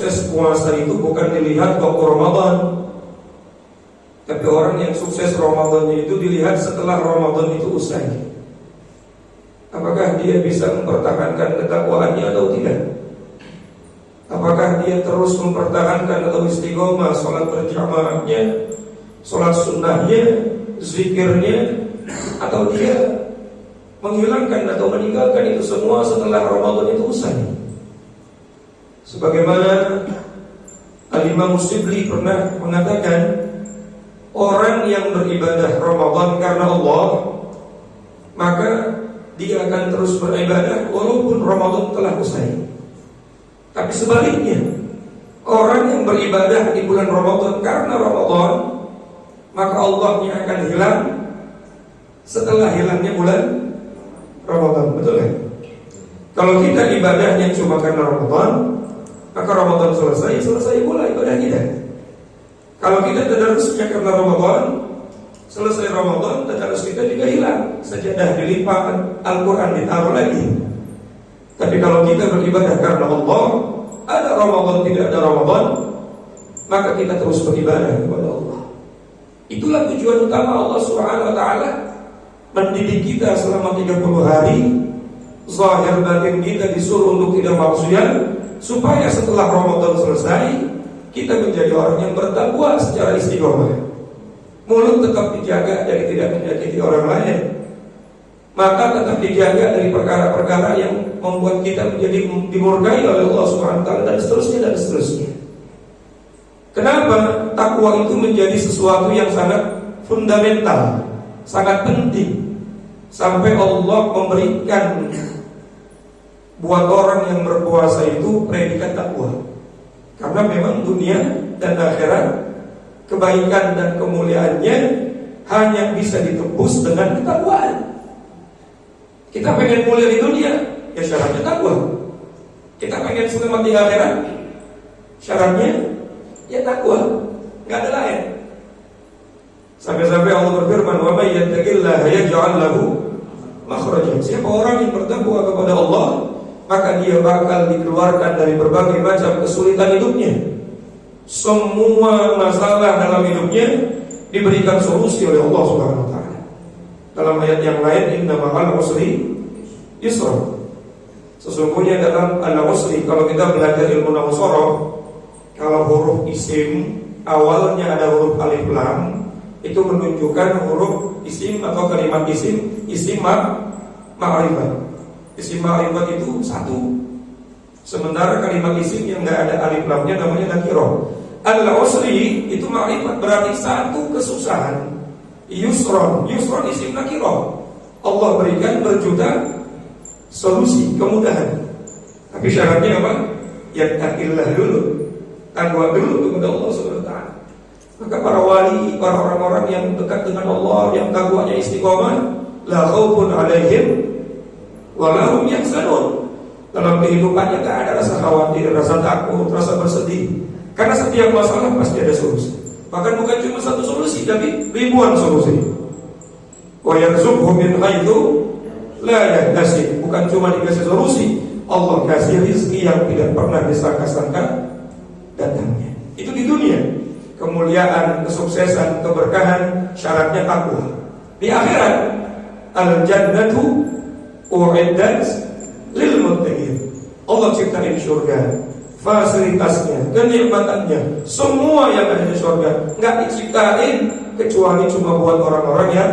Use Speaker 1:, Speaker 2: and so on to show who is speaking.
Speaker 1: sukses puasa itu bukan dilihat waktu Ramadan, tapi orang yang sukses Ramadannya itu dilihat setelah Ramadan itu usai. Apakah dia bisa mempertahankan ketakwaannya atau tidak? Apakah dia terus mempertahankan atau istiqomah sholat berjamaahnya, sholat sunnahnya, zikirnya, atau dia menghilangkan atau meninggalkan itu semua setelah Ramadan itu usai? Sebagaimana Al-Imam Musyibli pernah mengatakan, orang yang beribadah Ramadan karena Allah, maka dia akan terus beribadah walaupun Ramadan telah usai. Tapi sebaliknya, orang yang beribadah di bulan Ramadan karena Ramadan, maka Allahnya akan hilang setelah hilangnya bulan Ramadan. Betul kan? Kalau kita ibadahnya cuma karena Ramadan, maka Ramadan selesai pula ibadah kita. Kalau kita tadarusnya karena Ramadan, selesai Ramadan tadarus kita juga hilang, sajadah dilipat, Al-Quran ditaruh lagi. Tapi kalau kita beribadah karena Allah, ada Ramadan tidak ada Ramadan, maka kita terus beribadah kepada Allah. Itulah tujuan utama Allah Subhanahu wa taala mendidik kita selama 30 hari. Zahir batin kita disuruh untuk tidak maksiat, supaya setelah Ramadan selesai kita menjadi orang yang bertakwa secara istiqomah. Mulut tetap dijaga dari tidak menyakiti orang lain, mata tetap dijaga dari perkara-perkara yang membuat kita menjadi dimurkai oleh Allah Subhanahu wa taala, dan seterusnya. Kenapa takwa itu menjadi sesuatu yang sangat fundamental, sangat penting, sampai Allah memberikan buat orang yang berpuasa itu predikat takwa. Karena memang dunia dan akhirat, kebaikan dan kemuliaannya hanya bisa ditebus dengan ketakwaan. Kita pengen mulia di dunia, ya syaratnya takwa. Kita pengen selamat di akhirat, syaratnya ya takwa, nggak ada lain. Sampai-sampai Allah berfirman, "Wa may yattaqillaha yaj'al lahu makhraja." Siapa orang yang bertakwa kepada Allah, maka dia bakal dikeluarkan dari berbagai macam kesulitan hidupnya. Semua masalah dalam hidupnya diberikan solusi oleh Allah Subhanahu wa taala. Dalam ayat yang lain, inna ma'al usri yusra. Sesungguhnya dalam al-usri, kalau kita belajar ilmu nahwu sharaf, kalau huruf isim awalnya ada huruf alif lam, itu menunjukkan huruf isim atau kalimat isim ma'rifat. Isim ma'rifat itu satu. Sementara kalimat isim yang enggak ada alif lamnya namanya nakirah. Al-usri itu ma'rifat, berarti satu kesusahan. Yusron isim nakirah. Allah berikan berjuta solusi, kemudahan. Tapi syaratnya apa? Yattaqillah dulu, takwa dulu kepada Allah Subhanahu wa taala. Maka para wali, para orang-orang yang dekat dengan Allah, yang takwanya istiqomah, la khaufun 'alaihim wa la hum yahzanun. Dalam kehidupannya tidak ada rasa khawatir, rasa takut, rasa bersedih. Karena setiap masalah pasti ada solusi. Bahkan bukan cuma satu solusi, tapi ribuan solusi. Wa yarzuqhu min haitsu la yahtasib. Bukan cuma dikasih solusi, Allah kasih rezeki yang tidak pernah disangka-sangka datangnya. Itu di dunia. Kemuliaan, kesuksesan, keberkahan, syaratnya takwa. Di akhirat, al-jannatu u'iddat lil muttaqin. Allah ciptain surga, fasilitasnya, kenikmatannya, semua yang ada di surga enggak diciptain kecuali cuma buat orang-orang yang